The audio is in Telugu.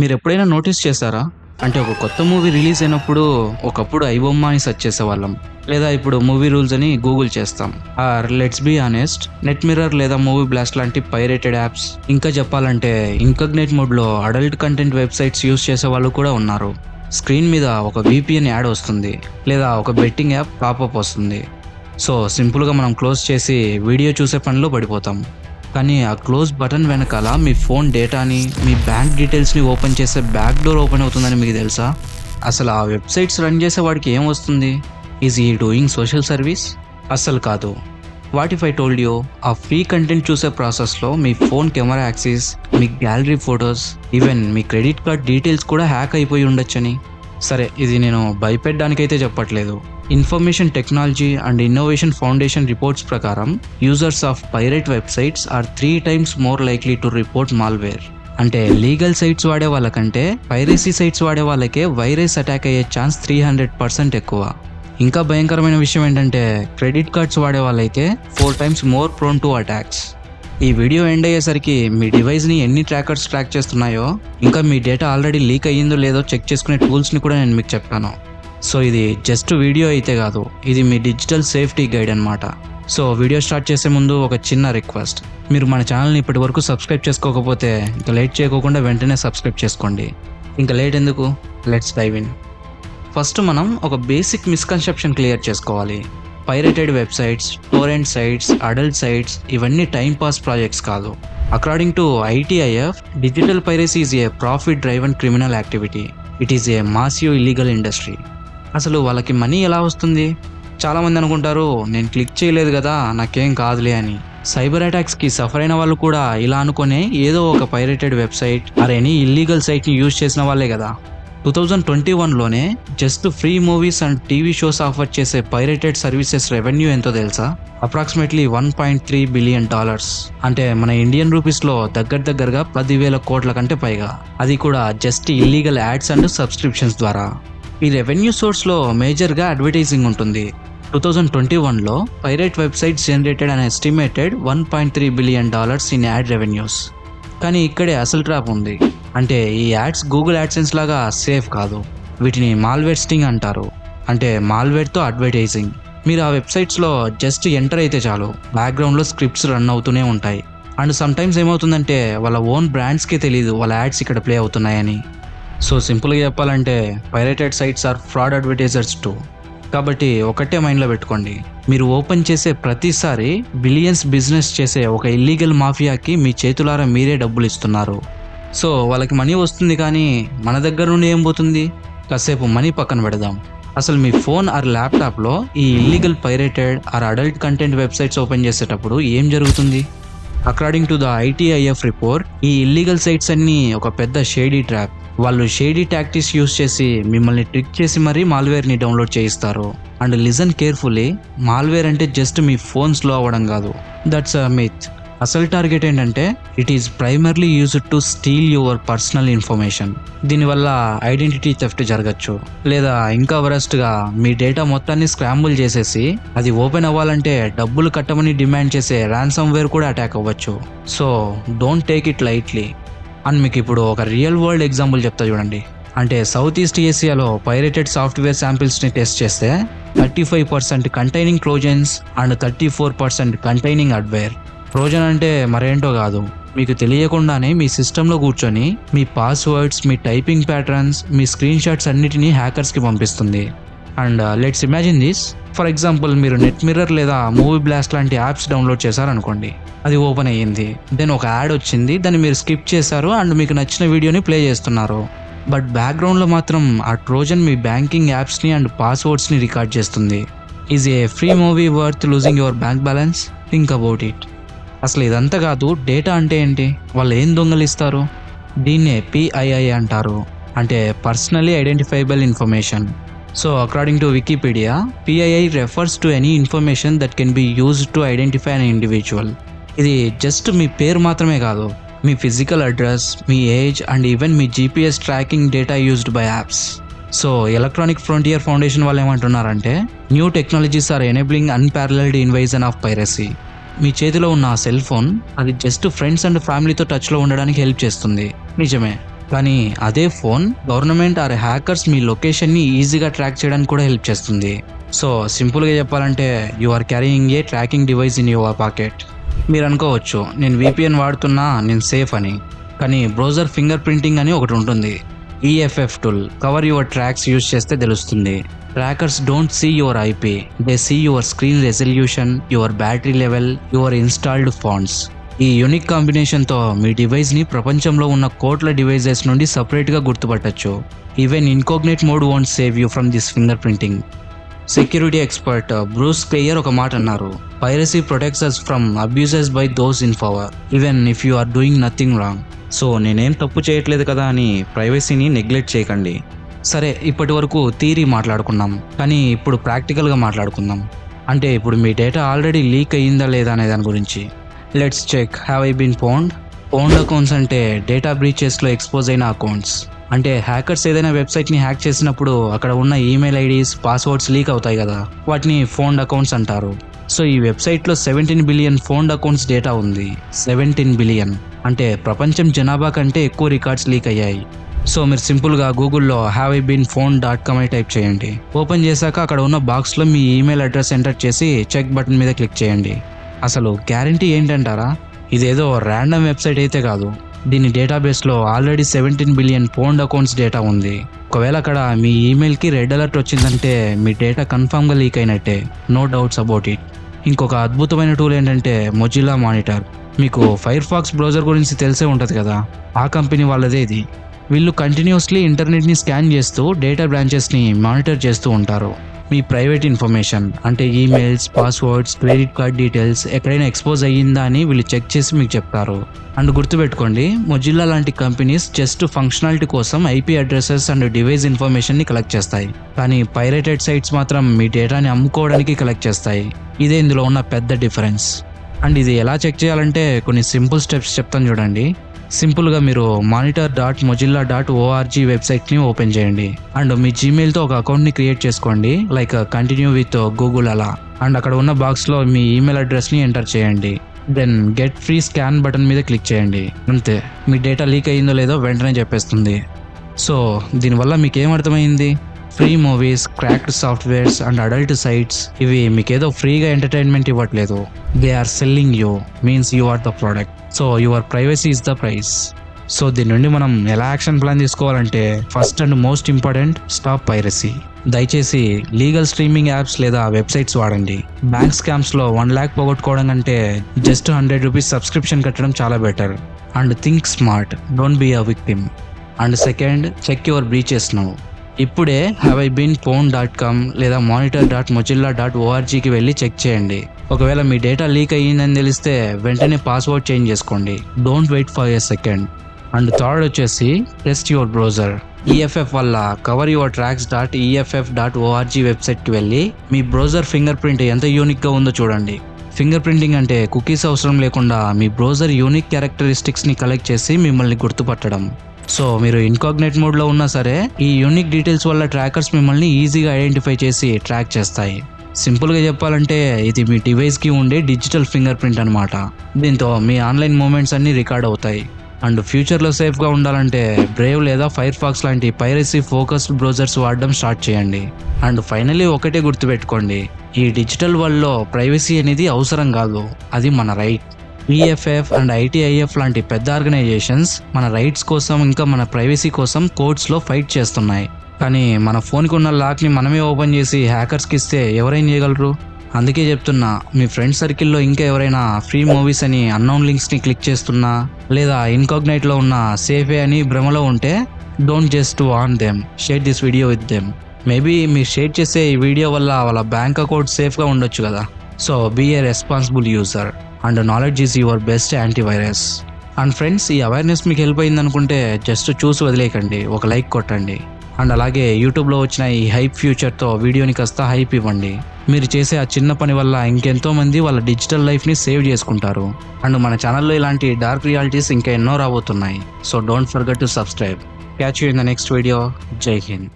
మీరు ఎప్పుడైనా నోటీస్ చేశారా? అంటే ఒక కొత్త మూవీ రిలీజ్ అయినప్పుడు ఒకప్పుడు ఐబొమ్మ అని సెర్చ్ చేసేవాళ్ళం, లేదా ఇప్పుడు మూవీ రూల్స్ అని గూగుల్ చేస్తాం. Or let's be honest, net mirror లేదా మూవీ బ్లాస్ట్ లాంటి పైరేటెడ్ యాప్స్, ఇంకా చెప్పాలంటే ఇన్కగ్నేట్ మోడ్లో అడల్ట్ కంటెంట్ వెబ్సైట్స్ యూస్ చేసే వాళ్ళు కూడా ఉన్నారు. స్క్రీన్ మీద ఒక VPN యాడ్ వస్తుంది, లేదా ఒక బెట్టింగ్ యాప్ పాపప్ వస్తుంది. సో సింపుల్గా మనం క్లోజ్ చేసి వీడియో చూసే పనిలో పడిపోతాం. కానీ ఆ క్లోజ్ బటన్ వెనకాల మీ ఫోన్ డేటాని, మీ బ్యాంక్ డీటెయిల్స్ని ఓపెన్ చేసే బ్యాక్ డోర్ ఓపెన్ అవుతుందని మీకు తెలుసా? అసలు ఆ వెబ్సైట్స్ రన్ చేసే వాడికి ఏం వస్తుంది? ఈజ్ ఈ డూయింగ్ సోషల్ సర్వీస్? అస్సలు కాదు. What if I told you, ఆ ఫ్రీ కంటెంట్ చూసే ప్రాసెస్లో మీ ఫోన్ కెమెరా యాక్సెస్, మీ గ్యాలరీ ఫొటోస్, ఈవెన్ మీ క్రెడిట్ కార్డ్ డీటెయిల్స్ కూడా హ్యాక్ అయిపోయి ఉండొచ్చని. సరే, ఇది నేను భయపెట్టడానికైతే చెప్పట్లేదు. Information Technology and Innovation Foundation reports ప్రకారం users of pirate websites are 3 times more likely to report malware. అంటే లీగల్ సైట్స్ వాడే వాళ్ళకంటే పైరసీ సైట్స్ వాడే వాళ్ళకే వైరస్ అటాక్ అయ్యే ఛాన్స్ 300% ఎక్కువ. ఇంకా భయంకరమైన విషయం ఏంటంటే క్రెడిట్ కార్డ్స్ వాడే వాళ్ళైతే 4 times more prone to attacks. ఈ వీడియో ఎండ్ అయ్యేసరికి మీ డివైస్ని ఎన్ని ట్రాకర్స్ ట్రాక్ చేస్తున్నాయో, ఇంకా మీ డేటా ఆల్రెడీ లీక్ అయ్యిందో లేదో చెక్ చేసుకునే టూల్స్ని కూడా నేను మీకు చెప్పాను. సో ఇది జస్ట్ వీడియో అయితే కాదు, ఇది మీ డిజిటల్ సేఫ్టీ గైడ్ అనమాట. సో వీడియో స్టార్ట్ చేసే ముందు ఒక చిన్న రిక్వెస్ట్, మీరు మన ఛానల్ని ఇప్పటి వరకు సబ్స్క్రైబ్ చేసుకోకపోతే ఇంకా లేట్ చేయకుండా వెంటనే సబ్స్క్రైబ్ చేసుకోండి. ఇంకా లేట్ ఎందుకు, లెట్స్ డైవ్ ఇన్. ఫస్ట్ మనం ఒక బేసిక్ మిస్కన్సెప్షన్ క్లియర్ చేసుకోవాలి. Pirated websites, torrent sites, adult sites ఇవన్నీ టైం పాస్ ప్రాజెక్ట్స్ కాదు. According to ITIF, digital piracy is a profit driven criminal activity. It is a massive illegal industry. అసలు వాళ్ళకి మనీ ఎలా వస్తుంది? చాలామంది అనుకుంటారు, నేను క్లిక్ చేయలేదు కదా నాకేం కాదులే అని. సైబర్ అటాక్స్కి సఫర్ అయిన వాళ్ళు కూడా ఇలా అనుకునే ఏదో ఒక pirated website or any illegal సైట్ని యూజ్ చేసిన వాళ్ళే కదా. 2021లోనే just free movies and TV shows offer చేసే పైరేటెడ్ సర్వీసెస్ రెవెన్యూ ఎంతో తెలుసా? Approximately $1.3 billion. అంటే మన ఇండియన్ రూపీస్లో దగ్గరగా 10,000 కోట్ల కంటే పైగా. అది కూడా just illegal ads and subscriptions ద్వారా. ఈ రెవెన్యూ సోర్స్లో మేజర్గా అడ్వర్టైజింగ్ ఉంటుంది. 2021లో pirate websites generated an estimated $1.3 billion in ad revenues. కానీ ఇక్కడే అసలు ట్రాప్ ఉంది. అంటే ఈ యాడ్స్ గూగుల్ యాడ్సెన్స్ లాగా సేఫ్ కాదు. వీటిని మాల్వేర్ స్టింగ్ అంటారు. అంటే మాల్వేర్తో అడ్వర్టైజింగ్. మీరు ఆ వెబ్సైట్స్లో జస్ట్ ఎంటర్ అయితే చాలు, బ్యాక్గ్రౌండ్లో స్క్రిప్ట్స్ రన్ అవుతూనే ఉంటాయి. అండ్ సమ్టైమ్స్ ఏమవుతుందంటే వాళ్ళ ఓన్ బ్రాండ్స్కే తెలియదు వాళ్ళ యాడ్స్ ఇక్కడ ప్లే అవుతున్నాయని. సో సింపుల్గా చెప్పాలంటే pirated sites are fraud advertisers too. కాబట్టి ఒకటే మైండ్లో పెట్టుకోండి, మీరు ఓపెన్ చేసే ప్రతిసారి బిలియన్స్ బిజినెస్ చేసే ఒక ఇల్లీగల్ మాఫియాకి మీ చేతులారా మీరే డబ్బులు ఇస్తున్నారు. సో వాళ్ళకి మనీ వస్తుంది, కానీ మన దగ్గర నుండి ఏం పోతుంది? కాసేపు మనీ పక్కన పెడదాం. అసలు మీ ఫోన్ ఆర్ ల్యాప్టాప్లో ఈ illegal pirated or adult content websites open చేసేటప్పుడు ఏం జరుగుతుంది? According to the ITIF report, ఈ ఇల్లీగల్ సైట్స్ అన్నీ ఒక పెద్ద షేడీ ట్రాప్. వాళ్ళు షేడీ టాక్టిక్స్ యూస్ చేసి మిమ్మల్ని ట్రిక్ చేసి మరీ మాల్వేర్ని డౌన్లోడ్ చేయిస్తారు. అండ్ లిజన్ కేర్ఫుల్లీ, మాల్వేర్ అంటే జస్ట్ మీ ఫోన్ స్లో అవ్వడం కాదు. That's a myth. అసలు టార్గెట్ ఏంటంటే it is primarily used to steal your personal information. దీనివల్ల ఐడెంటిటీ థెఫ్ట్ జరగచ్చు, లేదా ఇంకా వరస్ట్గా మీ డేటా మొత్తాన్ని స్క్రాంబుల్ చేసేసి అది ఓపెన్ అవ్వాలంటే డబ్బులు కట్టమని డిమాండ్ చేసే ర్యాన్సమ్వేర్ కూడా అటాక్ అవ్వచ్చు. So don't take it lightly. And మీకు ఇప్పుడు ఒక రియల్ వరల్డ్ ఎగ్జాంపుల్ చెప్తా చూడండి. అంటే సౌత్ ఈస్ట్ ఏషియాలో పైరేటెడ్ సాఫ్ట్వేర్ శాంపిల్స్ని టెస్ట్ చేస్తే 35% containing trojans and 34% containing adware. Trojan అంటే మరేంటో కాదు, మీకు తెలియకుండానే మీ సిస్టంలో కూర్చొని మీ పాస్వర్డ్స్, మీ టైపింగ్ ప్యాటర్న్స్, మీ స్క్రీన్ షాట్స్ అన్నిటినీ హ్యాకర్స్కి పంపిస్తుంది. And let's imagine this. For example, మీరు నెట్ మిర్రర్ లేదా మూవీ బ్లాస్ట్ లాంటి యాప్స్ డౌన్లోడ్ చేశారనుకోండి. అది ఓపెన్ అయ్యింది, దెన్ ఒక యాడ్ వచ్చింది, దాన్ని మీరు స్కిప్ చేశారు అండ్ మీకు నచ్చిన వీడియోని ప్లే చేస్తున్నారు. బట్ బ్యాక్గ్రౌండ్లో మాత్రం ఆ ట్రోజన్ మీ బ్యాంకింగ్ యాప్స్ని అండ్ పాస్వర్డ్స్ని రికార్డ్ చేస్తుంది. Is a free movie worth losing your bank balance? Think about it. అసలు ఇదంతా కాదు, డేటా అంటే ఏంటి? వాళ్ళు ఏం దొంగలిస్తారు? దీన్నే PII అంటారు, అంటే personally identifiable information. So according to Wikipedia, PII refers to any information that can be used to identify an individual. ఇది జస్ట్ మీ పేరు మాత్రమే కాదు, మీ ఫిజికల్ అడ్రస్, మీ ఏజ్ అండ్ ఈవెన్ మీ GPS tracking data used by apps. So Electronic Frontier Foundation వాళ్ళు ఏమంటున్నారంటే, new technologies are enabling unparalleled invasion of piracy. మీ చేతిలో ఉన్న సెల్ ఫోన్ అది జస్ట్ ఫ్రెండ్స్ అండ్ ఫ్యామిలీతో టచ్లో ఉండడానికి హెల్ప్ చేస్తుంది, నిజమే. కానీ అదే ఫోన్ గవర్నమెంట్ ఆర్ హ్యాకర్స్ మీ లొకేషన్ని ఈజీగా ట్రాక్ చేయడానికి కూడా హెల్ప్ చేస్తుంది. సో సింపుల్గా చెప్పాలంటే you are carrying a tracking device in your pocket. మీరు అనుకోవచ్చు నేను VPN వాడుతున్నా నేను సేఫ్ అని, కానీ బ్రౌజర్ ఫింగర్ ప్రింటింగ్ అని ఒకటి ఉంటుంది. EFF tool cover your tracks use చేస్తే తెలుస్తుంది. Trackers don't see your IP, they see your screen resolution, your battery level, your installed fonts. ఈ యూనిక్ కాంబినేషన్తో మీ డివైస్ని ప్రపంచంలో ఉన్న కోట్ల డివైజెస్ నుండి సపరేట్గా గుర్తుపట్టచ్చు. Even incognito mode won't save you from this fingerprinting. Security expert Bruce క్లేయర్ ఒక మాట అన్నారు, piracy protects us from abuses by those in power even if you are doing nothing wrong. So నేనేం తప్పు చేయట్లేదు కదా అని ప్రైవసీని నెగ్లెక్ట్ చేయకండి. సరే, ఇప్పటి వరకు థియరీ మాట్లాడుకున్నాం, కానీ ఇప్పుడు ప్రాక్టికల్గా మాట్లాడుకుందాం. అంటే ఇప్పుడు మీ డేటా ఆల్రెడీ లీక్ అయ్యిందా లేదా అనే దాని గురించి. Let's check have I been pwned. Pwned accounts అంటే డేటా బ్రీచెస్లో ఎక్స్పోజ్ అయిన అకౌంట్స్. అంటే హ్యాకర్స్ ఏదైనా వెబ్సైట్ని హ్యాక్ చేసినప్పుడు అక్కడ ఉన్న ఈమెయిల్ ఐడీస్, పాస్వర్డ్స్ లీక్ అవుతాయి కదా, వాటిని ఫోన్డ్ అకౌంట్స్ అంటారు. సో ఈ వెబ్సైట్లో 17 బిలియన్ ఫోన్డ్ అకౌంట్స్ డేటా ఉంది. 17 బిలియన్ అంటే ప్రపంచం జనాభా కంటే ఎక్కువ రికార్డ్స్ లీక్ అయ్యాయి. సో మీరు సింపుల్గా గూగుల్లో haveibeenphoned.com అని టైప్ చేయండి. ఓపెన్ చేశాక అక్కడ ఉన్న బాక్స్లో మీ ఈమెయిల్ అడ్రస్ ఎంటర్ చేసి చెక్ బటన్ మీద క్లిక్ చేయండి. అసలు గ్యారంటీ ఏంటంటారా, ఇదేదో ర్యాండమ్ వెబ్సైట్ అయితే కాదు. దీని డేటాబేస్లో already 17 billion phoned accounts data ఉంది. ఒకవేళ అక్కడ మీ ఈమెయిల్కి రెడ్ అలర్ట్ వచ్చిందంటే మీ డేటా కన్ఫామ్గా లీక్ అయినట్టే, నో డౌట్స్ అబౌట్ ఇట్. ఇంకొక అద్భుతమైన టూల్ ఏంటంటే మొజిల్లా మానిటర్. మీకు ఫైర్ ఫాక్స్ బ్రౌజర్ గురించి తెలిసే ఉంటుంది కదా, ఆ కంపెనీ వాళ్ళదే ఇది. వీళ్ళు కంటిన్యూస్లీ ఇంటర్నెట్ని స్కాన్ చేస్తూ డేటా బ్రాంచెస్ని మానిటర్ చేస్తూ ఉంటారు. మీ ప్రైవేట్ ఇన్ఫర్మేషన్ అంటే emails, passwords, credit card details ఎక్కడైనా ఎక్స్పోజ్ అయ్యిందా అని వీళ్ళు చెక్ చేసి మీకు చెప్తారు. అండ్ గుర్తుపెట్టుకోండి, మొజిల్లా లాంటి కంపెనీస్ జస్ట్ ఫంక్షనాలిటీ కోసం IP అడ్రసెస్ అండ్ డివైస్ ఇన్ఫర్మేషన్ని కలెక్ట్ చేస్తాయి. కానీ పైరేటెడ్ సైట్స్ మాత్రం మీ డేటాని అమ్ముకోవడానికి కలెక్ట్ చేస్తాయి. ఇదే ఇందులో ఉన్న పెద్ద డిఫరెన్స్. అండ్ ఇది ఎలా చెక్ చేయాలంటే కొన్ని సింపుల్ స్టెప్స్ చెప్తాను చూడండి. సింపుల్గా మీరు monitor.mozilla.org వెబ్సైట్ని ఓపెన్ చేయండి. అండ్ మీ జీమెయిల్తో ఒక అకౌంట్ని క్రియేట్ చేసుకోండి, లైక్ కంటిన్యూ విత్ గూగుల్ అలా. అండ్ అక్కడ ఉన్న బాక్స్లో మీ ఈమెయిల్ అడ్రస్ని ఎంటర్ చేయండి. Then get free scan button మీద క్లిక్ చేయండి. అంతే, మీ డేటా లీక్ అయ్యిందో లేదో వెంటనే చెప్పేస్తుంది. సో దీనివల్ల మీకు ఏమర్థమైంది? Free movies, cracked softwares and adult sites ఇవి మీకేదో ఫ్రీగా ఎంటర్టైన్మెంట్ ఇవ్వట్లేదు. They are selling you, means you are the product. So your privacy is the price. So దీని నుండి మనం ఎలా యాక్షన్ ప్లాన్ తీసుకోవాలంటే, first and most important, stop piracy. దయచేసి లీగల్ స్ట్రీమింగ్ యాప్స్ లేదా వెబ్సైట్స్ వాడండి. బ్యాంక్ స్కామ్స్లో 1 lakh పోగొట్టుకోవడం కంటే జస్ట్ 100 రూపీస్ సబ్స్క్రిప్షన్ కట్టడం చాలా better. And think smart, don't be a victim. And second, check your breaches now. ఇప్పుడే haveibeenphoned.com లేదా monitor.mozilla.orgకి వెళ్ళి చెక్ చేయండి. ఒకవేళ మీ డేటా లీక్ అయ్యిందని తెలిస్తే వెంటనే పాస్వర్డ్ చేంజ్ చేసుకోండి. Don't wait for a second. And third వచ్చేసి టెస్ట్ యువర్ బ్రౌజర్. EFF వల్ల కవర్ యువర్ tracks.eff.org వెబ్సైట్కి వెళ్ళి మీ బ్రౌజర్ ఫింగర్ ప్రింట్ ఎంత యూనిక్గా ఉందో చూడండి. ఫింగర్ ప్రింటింగ్ అంటే కుకీస్ అవసరం లేకుండా మీ బ్రౌజర్ యూనిక్ క్యారెక్టరిస్టిక్స్ని కలెక్ట్ చేసి మిమ్మల్ని గుర్తుపట్టడం. సో మీరు ఇన్కాగ్నేట్ మోడ్లో ఉన్నా సరే ఈ యూనిక్ డీటెయిల్స్ వల్ల ట్రాకర్స్ మిమ్మల్ని ఈజీగా ఐడెంటిఫై చేసి ట్రాక్ చేస్తాయి. సింపుల్గా చెప్పాలంటే ఇది మీ డివైస్కి ఉండే డిజిటల్ ఫింగర్ ప్రింట్ అనమాట. దీంతో మీ ఆన్లైన్ మూమెంట్స్ అన్నీ రికార్డ్ అవుతాయి. అండ్ ఫ్యూచర్లో సేఫ్గా ఉండాలంటే బ్రేవ్ లేదా ఫైర్ ఫాక్స్ లాంటి పైరసీ ఫోకస్డ్ బ్రౌజర్స్ వాడడం స్టార్ట్ చేయండి. అండ్ ఫైనలీ ఒకటే గుర్తుపెట్టుకోండి, ఈ డిజిటల్ వరల్డ్లో ప్రైవసీ అనేది అవసరం కాదు, అది మన రైట్. EFF అండ్ ITIF లాంటి పెద్ద ఆర్గనైజేషన్స్ మన రైట్స్ కోసం ఇంకా మన ప్రైవసీ కోసం కోర్ట్స్లో ఫైట్ చేస్తున్నాయి. కానీ మన ఫోన్కి ఉన్న లాక్ని మనమే ఓపెన్ చేసి హ్యాకర్స్కి ఇస్తే ఎవరైనా చేయగలరు? అందుకే చెప్తున్నా, మీ ఫ్రెండ్ సర్కిల్లో ఇంకా ఎవరైనా ఫ్రీ మూవీస్ అని అన్నౌన్ లింక్స్ని క్లిక్ చేస్తున్నా లేదా ఇన్కాగ్నైట్లో ఉన్న సేఫే అని భ్రమలో ఉంటే don't just warn them, share this video with them. Maybe మీరు షేర్ చేసే ఈ వీడియో వల్ల వాళ్ళ బ్యాంక్ అకౌంట్ సేఫ్గా ఉండొచ్చు కదా. So be a responsible user and knowledge is your best antivirus. And friends, ఈ అవేర్నెస్ మీకు హెల్ప్ అయింది అనుకుంటే జస్ట్ చూసి వదిలేయకండి, ఒక లైక్ కొట్టండి. అండ్ అలాగే యూట్యూబ్లో వచ్చిన ఈ హైప్ ఫ్యూచర్తో వీడియోని కాస్త హైప్ ఇవ్వండి. మీరు చేసే ఆ చిన్న పని వల్ల ఇంకెంతో మంది వాళ్ళ డిజిటల్ లైఫ్ని సేవ్ చేసుకుంటారు. అండ్ మన ఛానల్లో ఇలాంటి డార్క్ రియాలిటీస్ ఇంకా ఎన్నో రాబోతున్నాయి. So don't forget to subscribe. Catch you in the next video. జై హింద్.